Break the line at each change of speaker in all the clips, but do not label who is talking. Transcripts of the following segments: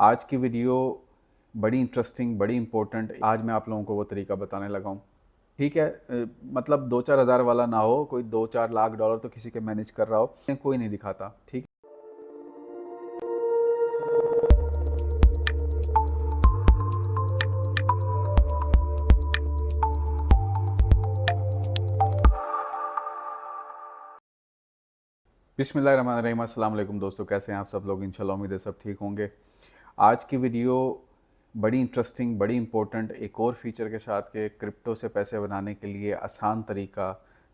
आज की वीडियो बड़ी इंटरेस्टिंग, बड़ी इम्पोर्टेंट। आज मैं आप लोगों को वो तरीका बताने लगा हूँ। ठीक है, मतलब 2-4 हज़ार वाला ना हो, कोई 2-4 लाख डॉलर तो किसी के मैनेज कर रहा हो, कोई नहीं दिखाता। ठीक। बिस्मिल्लाहिर्रहमानिर्रहीम। अस्सलाम वालेकुम दोस्तों, कैसे हैं आप सब लोग? इंशाल्लाह उम्मीद है सब ठीक होंगे। आज की वीडियो बड़ी इंटरेस्टिंग, बड़ी इंपॉर्टेंट एक और फीचर के साथ के क्रिप्टो से पैसे बनाने के लिए आसान तरीका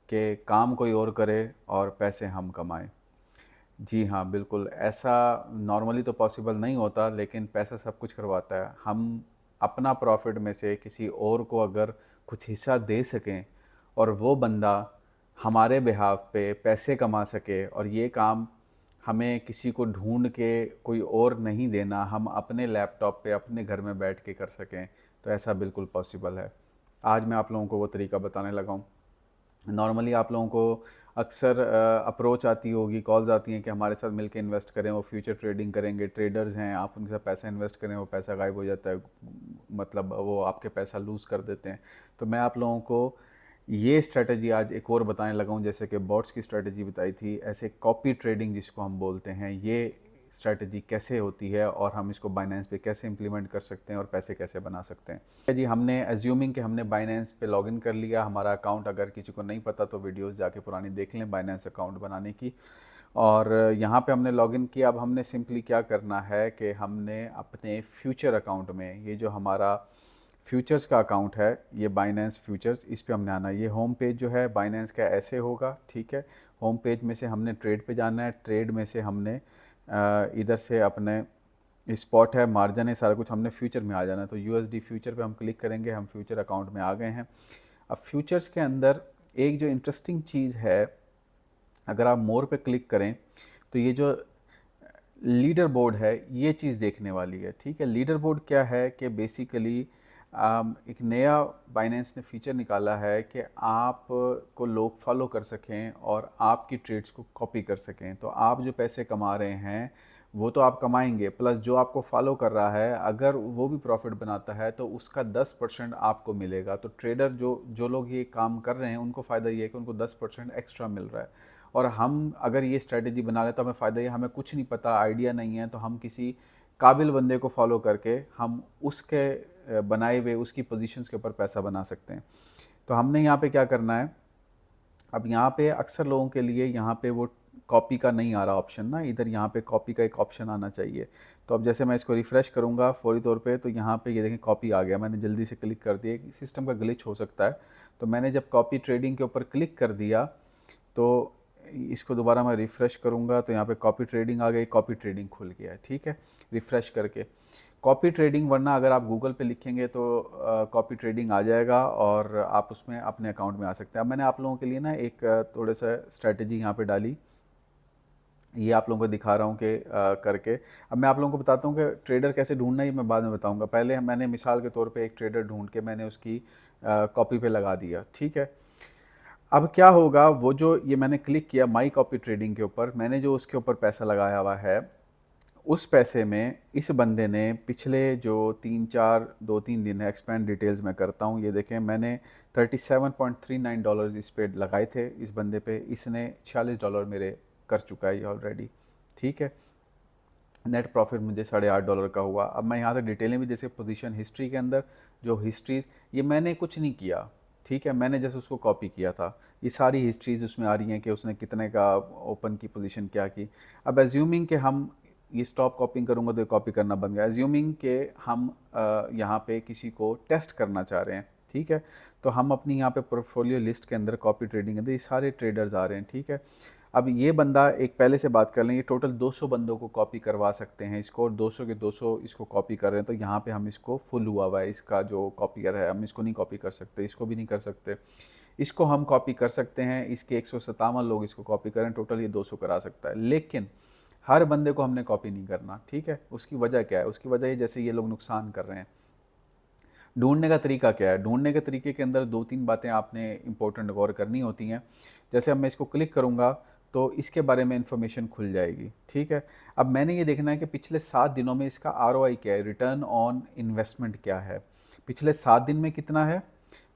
के काम कोई और करे और पैसे हम कमाएं। जी हाँ, बिल्कुल ऐसा नॉर्मली तो पॉसिबल नहीं होता, लेकिन पैसा सब कुछ करवाता है। हम अपना प्रॉफिट में से किसी और को अगर कुछ हिस्सा दे सकें और वो बंदा हमारे बिहाफ पे पैसे कमा सके, और ये काम हमें किसी को ढूंढ के कोई और नहीं देना, हम अपने लैपटॉप पे अपने घर में बैठ के कर सकें, तो ऐसा बिल्कुल पॉसिबल है। आज मैं आप लोगों को वो तरीका बताने लगा हूँ। नॉर्मली आप लोगों को अक्सर अप्रोच आती होगी, कॉल्स आती हैं कि हमारे साथ मिलके इन्वेस्ट करें, वो फ्यूचर ट्रेडिंग करेंगे, ट्रेडर्स हैं, आप उनके साथ पैसा इन्वेस्ट करें, वो पैसा गायब हो जाता है, मतलब वो आपके पैसा लूज़ कर देते हैं। तो मैं आप लोगों को ये स्ट्रेटजी आज एक और बताने लगा हूँ। जैसे कि बॉट्स की स्ट्रेटजी बताई थी, ऐसे कॉपी ट्रेडिंग जिसको हम बोलते हैं, ये स्ट्रेटजी कैसे होती है और हम इसको बाइनेंस पे कैसे इंप्लीमेंट कर सकते हैं और पैसे कैसे बना सकते हैं। जी, हमने एज्यूमिंग कि हमने बाइनेंस पे लॉगिन कर लिया, हमारा अकाउंट अगर किसी को नहीं पता तो वीडियोस जाके पुरानी देख लें बाइनेंस अकाउंट बनाने की। और यहाँ पे हमने लॉगिन किया। अब हमने सिंपली क्या करना है कि हमने अपने फ्यूचर अकाउंट में, ये जो हमारा फ्यूचर्स का अकाउंट है, ये बाइनेंस फ्यूचर्स, इस पे हमने आना है। ये होम पेज जो है बाइनेंस का ऐसे होगा। ठीक है, होम पेज में से हमने ट्रेड पे जाना है, ट्रेड में से हमने इधर से अपने स्पॉट है, मार्जिन है, सारा कुछ हमने फ्यूचर में आ जाना है। तो यूएसडी फ्यूचर पे हम क्लिक करेंगे, हम फ्यूचर अकाउंट में आ गए हैं। अब फ्यूचर्स के अंदर एक जो इंटरेस्टिंग चीज़ है, अगर आप मोर पे क्लिक करें तो ये जो लीडर बोर्ड है, ये चीज़ देखने वाली है। ठीक है, लीडर बोर्ड क्या है कि बेसिकली एक नया बाइनेंस ने फीचर निकाला है कि आप को लोग फॉलो कर सकें और आपकी ट्रेड्स को कॉपी कर सकें। तो आप जो पैसे कमा रहे हैं वो तो आप कमाएंगे, प्लस जो आपको फॉलो कर रहा है अगर वो भी प्रॉफिट बनाता है तो उसका 10% आपको मिलेगा। तो ट्रेडर जो जो लोग ये काम कर रहे हैं उनको फ़ायदा ये है कि उनको 10% एक्स्ट्रा मिल रहा है। और हम अगर ये स्ट्रेटजी बना लें तो हमें फ़ायदा ये, हमें कुछ नहीं पता, आइडिया नहीं है, तो हम किसी काबिल बंदे को फॉलो करके हम उसके बनाए हुए उसकी पोजीशंस के ऊपर पैसा बना सकते हैं। तो हमने यहाँ पे क्या करना है, अब यहाँ पे अक्सर लोगों के लिए यहाँ पे वो कॉपी का नहीं आ रहा ऑप्शन ना, इधर यहाँ पे कॉपी का एक ऑप्शन आना चाहिए। तो अब जैसे मैं इसको रिफ़्रेश करूँगा फौरी तौर पे, तो यहाँ पे ये देखें कॉपी आ गया। मैंने जल्दी से क्लिक कर दिया, सिस्टम का ग्लिच हो सकता है। तो मैंने जब कॉपी ट्रेडिंग के ऊपर क्लिक कर दिया तो इसको दोबारा मैं रिफ़्रेश करूँगा तो यहाँ पे कॉपी ट्रेडिंग आ गई, कॉपी ट्रेडिंग खुल गया है। ठीक है, रिफ़्रेश करके कॉपी ट्रेडिंग, वरना अगर आप गूगल पे लिखेंगे तो कॉपी ट्रेडिंग आ जाएगा और आप उसमें अपने अकाउंट में आ सकते हैं। अब मैंने आप लोगों के लिए ना एक थोड़ा सा स्ट्रेटजी यहाँ पे डाली, ये आप लोगों को दिखा रहा हूँ कि करके। अब मैं आप लोगों को बताता हूँ कि ट्रेडर कैसे ढूंढना है, ये मैं बाद में बताऊँगा। पहले मैंने मिसाल के तौर पे एक ट्रेडर ढूंढ के मैंने उसकी कॉपी पे लगा दिया। ठीक है, अब क्या होगा, वो जो ये मैंने क्लिक किया माई कॉपी ट्रेडिंग के ऊपर, मैंने जो उसके ऊपर पैसा लगाया हुआ है, उस पैसे में इस बंदे ने पिछले जो 2-3 दिन है, एक्सपेंड डिटेल्स में करता हूँ, ये देखें मैंने $37.39 इस पे लगाए थे इस बंदे पे, इसने $46 मेरे कर चुका है ये ऑलरेडी। ठीक है, नेट प्रॉफिट मुझे $8.5 का हुआ। अब मैं यहाँ से डिटेलें भी, जैसे पोजीशन हिस्ट्री के अंदर जो हिस्ट्रीज, ये मैंने कुछ नहीं किया। ठीक है, मैंने जैसे उसको कॉपी किया था, ये सारी हिस्ट्रीज उसमें आ रही हैं कि उसने कितने का ओपन की पोजीशन क्या की। अब एज्यूमिंग कि हम ये स्टॉप कॉपिंग करूँगा तो ये कॉपी करना बंद गया। एज्यूमिंग कि हम यहाँ पे किसी को टेस्ट करना चाह रहे हैं। ठीक है, तो हम अपनी यहाँ पे पोर्टफोलियो लिस्ट के अंदर कॉपी ट्रेडिंग के अंदर ये सारे ट्रेडर्स आ रहे हैं। ठीक है, अब ये बंदा एक पहले से बात कर लें, ये टोटल 200 बंदों को कॉपी करवा सकते हैं इसको, और 200 के 200 इसको कॉपी कर रहे हैं। तो यहाँ पे हम इसको फुल हुआ हुआ है, इसका जो कॉपियर है, हम इसको नहीं कॉपी कर सकते, इसको भी नहीं कर सकते। इसको हम कॉपी कर सकते हैं, इसके 157 लोग इसको कॉपी करें, टोटल ये 200 करा सकता है, लेकिन हर बंदे को हमने कॉपी नहीं करना। ठीक है, उसकी वजह क्या है? उसकी वजह ये, जैसे ये लोग नुकसान कर रहे हैं। ढूंढने का तरीका क्या है? ढूंढने के तरीके के अंदर 2-3 बातें आपने इंपॉर्टेंट गौर करनी होती हैं। जैसे अब मैं इसको क्लिक करूँगा तो इसके बारे में इंफॉर्मेशन खुल जाएगी। ठीक है, अब मैंने ये देखना है कि पिछले 7 दिनों में इसका आरओआई क्या है, रिटर्न ऑन इन्वेस्टमेंट क्या है, पिछले 7 दिन में कितना है,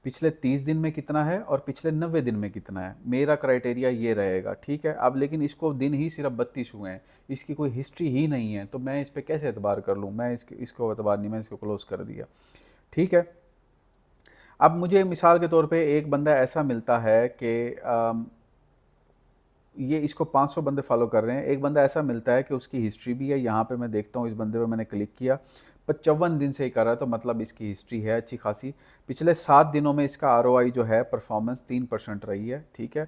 पिछले 30 दिन में कितना है और पिछले 90 दिन में कितना है। मेरा क्राइटेरिया ये रहेगा। ठीक है, अब लेकिन इसको दिन ही सिर्फ 32 हुए हैं, इसकी कोई हिस्ट्री ही नहीं है, तो मैं इस पर कैसे एतबार कर लूँ। मैं इसको एतबार नहीं, मैं इसको क्लोज कर दिया। ठीक है, अब मुझे मिसाल के तौर पे एक बंदा ऐसा मिलता है कि ये इसको 500 बंदे फॉलो कर रहे हैं, एक बंदा ऐसा मिलता है कि उसकी हिस्ट्री भी है। यहाँ पे मैं देखता हूँ, इस बंदे पे मैंने क्लिक किया, 55 दिन से ही कर रहा है, तो मतलब इसकी हिस्ट्री है अच्छी खासी। पिछले 7 दिनों में इसका आरओआई जो है परफॉर्मेंस 3% रही है। ठीक है,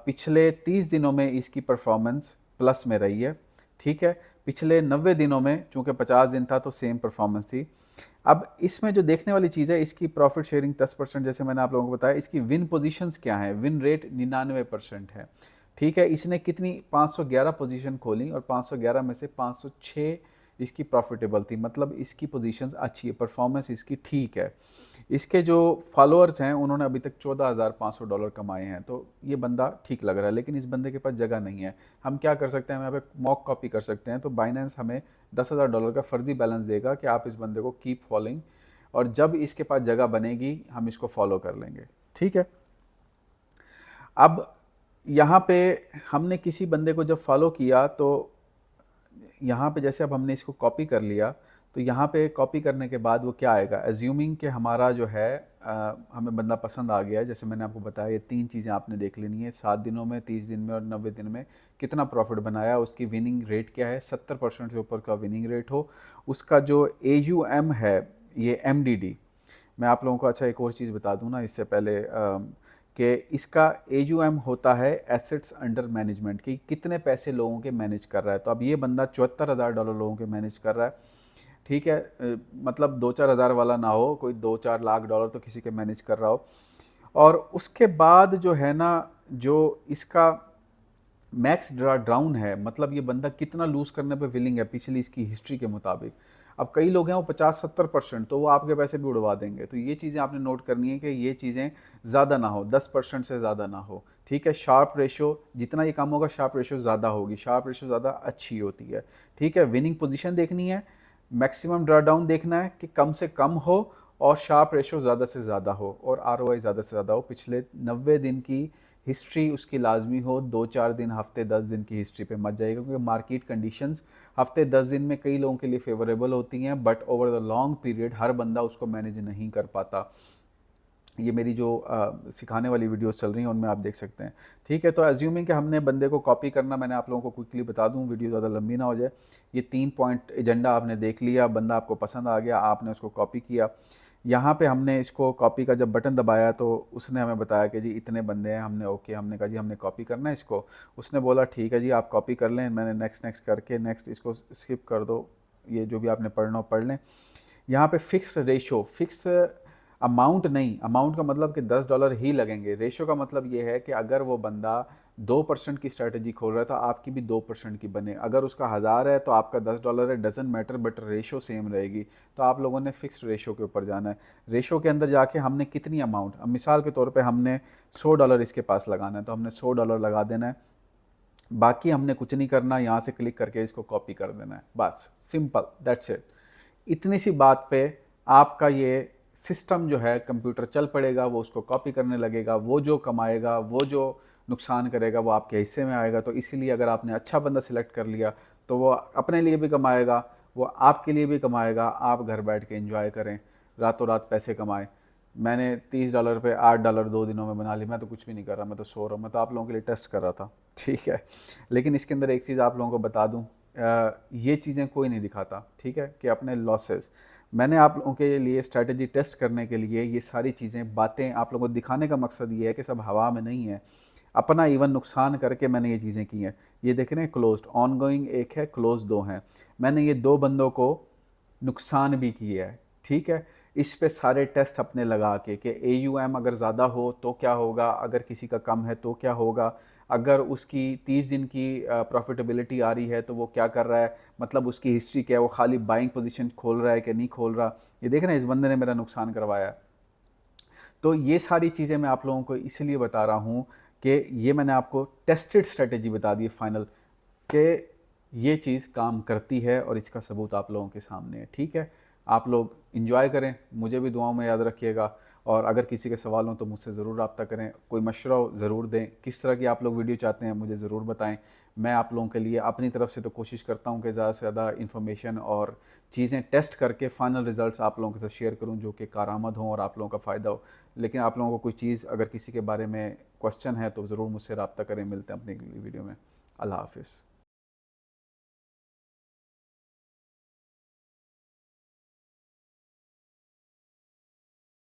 पिछले 30 दिनों में इसकी परफॉर्मेंस प्लस में रही है। ठीक है, पिछले 90 दिनों में चूँकि 50 दिन था तो सेम परफॉर्मेंस थी। अब इसमें जो देखने वाली चीज़ है, इसकी प्रॉफिट शेयरिंग 10%, जैसे मैंने आप लोगों को बताया। इसकी विन पोजीशंस क्या है, विन रेट 99% है। ठीक है, इसने कितनी 511 पोजीशन खोली और 511 में से 506 इसकी प्रॉफिटेबल थी, मतलब इसकी पोजीशंस अच्छी है, परफॉर्मेंस इसकी ठीक है। इसके जो फॉलोअर्स हैं उन्होंने अभी तक $14,500 कमाए हैं, तो ये बंदा ठीक लग रहा है। लेकिन इस बंदे के पास जगह नहीं है। हम क्या कर सकते हैं, हम यहाँ पे मॉक कॉपी कर सकते हैं। तो बाइनेंस हमें $10,000 का फर्जी बैलेंस देगा कि आप इस बंदे को कीप फॉलोइंग, और जब इसके पास जगह बनेगी हम इसको फॉलो कर लेंगे। ठीक है, अब यहाँ पे हमने किसी बंदे को जब फॉलो किया तो यहाँ पे जैसे अब हमने इसको कॉपी कर लिया, तो यहाँ पे कॉपी करने के बाद वो क्या आएगा, एज्यूमिंग कि हमारा जो है हमें बंदा पसंद आ गया है। जैसे मैंने आपको बताया, ये 3 चीज़ें आपने देख लेनी है, 7 दिनों में, 30 दिन में और 90 दिन में कितना प्रॉफिट बनाया, उसकी विनिंग रेट क्या है, 70% से ऊपर का विनिंग रेट हो, उसका जो AUM है, ये MDD। मैं आप लोगों को अच्छा एक और चीज़ बता दूं ना इससे पहले, कि इसका AUM होता है एसेट्स अंडर मैनेजमेंट, कि कितने पैसे लोगों के मैनेज कर रहा है। तो अब ये बंदा $74,000 लोगों के मैनेज कर रहा है। ठीक है, मतलब 2-4 हज़ार वाला ना हो, कोई 2-4 लाख डॉलर तो किसी के मैनेज कर रहा हो। और उसके बाद जो है ना, जो इसका मैक्स ड्राउन है, मतलब ये बंदा कितना लूज़ करने पे विलिंग है पिछली इसकी हिस्ट्री के मुताबिक। अब कई लोग हैं वो 50-70%, तो वो आपके पैसे भी उड़वा देंगे। तो ये चीज़ें आपने नोट करनी है कि ये चीज़ें ज़्यादा ना हो, 10% से ज़्यादा ना हो। ठीक है, शार्प रेशो जितना ये कम होगा, शार्प रेशो ज़्यादा होगी, शार्प रेशो ज़्यादा अच्छी होती है। ठीक है, विनिंग पोजीशन देखनी है, मैक्सिमम ड्रॉडाउन देखना है कि कम से कम हो, और शार्प रेशो ज़्यादा से ज़्यादा हो, और आरओआई ज़्यादा से ज़्यादा हो। पिछले 90 दिन की हिस्ट्री उसकी लाजमी हो, 2-4 दिन, हफ्ते 10 दिन की हिस्ट्री पे मत जाएगा, क्योंकि मार्केट कंडीशंस हफ्ते 10 दिन में कई लोगों के लिए फेवरेबल होती हैं, but over the long period हर बंदा उसको मैनेज नहीं कर पाता। ये मेरी जो सिखाने वाली वीडियोस चल रही हैं उनमें आप देख सकते हैं। ठीक है, तो एज्यूमिंग कि हमने बंदे को कॉपी करना, मैंने आप लोगों को क्विकली बता दूं, वीडियो ज़्यादा लंबी ना हो जाए। ये 3 पॉइंट एजेंडा आपने देख लिया, बंदा आपको पसंद आ गया, आपने उसको कॉपी किया। यहाँ पे हमने इसको कॉपी का जब बटन दबाया तो उसने हमें बताया कि जी इतने बंदे हैं। हमने ओके, हमने कहा जी हमने कॉपी करना है इसको। उसने बोला ठीक है जी आप कॉपी कर लें। मैंने नेक्स्ट नेक्स्ट करके, नेक्स्ट इसको स्किप कर दो, ये जो भी आपने पढ़ना हो पढ़ लें। यहाँ पे फिक्स रेशो, फिक्स अमाउंट नहीं, अमाउंट का मतलब कि $10 ही लगेंगे। रेशो का मतलब ये है कि अगर वो बंदा 2% की स्ट्रैटेजी खोल रहा है तो आपकी भी 2% की बने। अगर उसका 1000 है तो आपका $10 है, doesn't matter, but ratio same रहेगी। तो आप लोगों ने फिक्स रेशो के ऊपर जाना है। रेशो के अंदर जाके हमने कितनी अमाउंट, अब मिसाल के तौर पे हमने $100 इसके पास लगाना है, तो हमने $100 लगा देना है। बाकी हमने कुछ नहीं करना, यहाँ से क्लिक करके इसको कॉपी कर देना है, बस सिंपल, दैट्स इट। इतनी सी बात पे आपका ये सिस्टम जो है कंप्यूटर चल पड़ेगा, वो उसको कॉपी करने लगेगा, वो जो कमाएगा, वो जो नुकसान करेगा वो आपके हिस्से में आएगा। तो इसीलिए अगर आपने अच्छा बंदा सिलेक्ट कर लिया तो वो अपने लिए भी कमाएगा, वो आपके लिए भी कमाएगा, आप घर बैठ के एंजॉय करें, रातों रात पैसे कमाएं। मैंने $30 पे $8 2 दिनों में बना ली। मैं तो कुछ भी नहीं कर रहा, मैं तो सो रहा हूँ, मैं तो आप लोगों के लिए टेस्ट कर रहा था। ठीक है, लेकिन इसके अंदर एक चीज़ आप लोगों को बता दूँ, ये चीज़ें कोई नहीं दिखाता। ठीक है, कि अपने लॉसेस, मैंने आप लोगों के लिए स्ट्रैटेजी टेस्ट करने के लिए ये सारी चीज़ें, बातें आप लोगों को दिखाने का मकसद ये है कि सब हवा में नहीं है, अपना इवन नुकसान करके मैंने ये चीज़ें की हैं। ये देख रहे हैं, क्लोज्ड ऑनगोइंग एक है, क्लोज 2 हैं। मैंने ये 2 बंदों को नुकसान भी किया है। ठीक है, इस पे सारे टेस्ट अपने लगा के कि AUM अगर ज़्यादा हो तो क्या होगा, अगर किसी का कम है तो क्या होगा, अगर उसकी 30 दिन की प्रॉफिटेबिलिटी आ रही है तो वो क्या कर रहा है, मतलब उसकी हिस्ट्री क्या है, वो खाली बाइंग पोजीशन खोल रहा है कि नहीं खोल रहा। ये देख रहे हैं, इस बंदे ने मेरा नुकसान करवाया। तो ये सारी चीज़ें मैं आप लोगों को इसलिए बता रहा हूँ कि ये मैंने आपको टेस्टेड स्ट्रेटेजी बता दी है फाइनल, कि ये चीज़ काम करती है और इसका सबूत आप लोगों के सामने है। ठीक है, आप लोग इंजॉय करें, मुझे भी दुआओं में याद रखिएगा, और अगर किसी के सवाल हो तो मुझसे ज़रूर रब्ता करें, कोई मशवरा हो ज़रूर दें, किस तरह की आप लोग वीडियो चाहते हैं मुझे ज़रूर बताएं। मैं आप लोगों के लिए अपनी तरफ से तो कोशिश करता हूं कि ज़्यादा से ज़्यादा इन्फॉर्मेशन और चीज़ें टेस्ट करके फ़ाइनल रिजल्ट्स आप लोगों के साथ शेयर करूं जो कि कारआमद हों और आप लोगों का फ़ायदा हो। लेकिन आप लोगों को कोई चीज़ अगर किसी के बारे में क्वेश्चन है तो ज़रूर मुझसे रब्ता करें। मिलते हैं अपनी अगली वीडियो में। अल्लाह हाफ़िज़।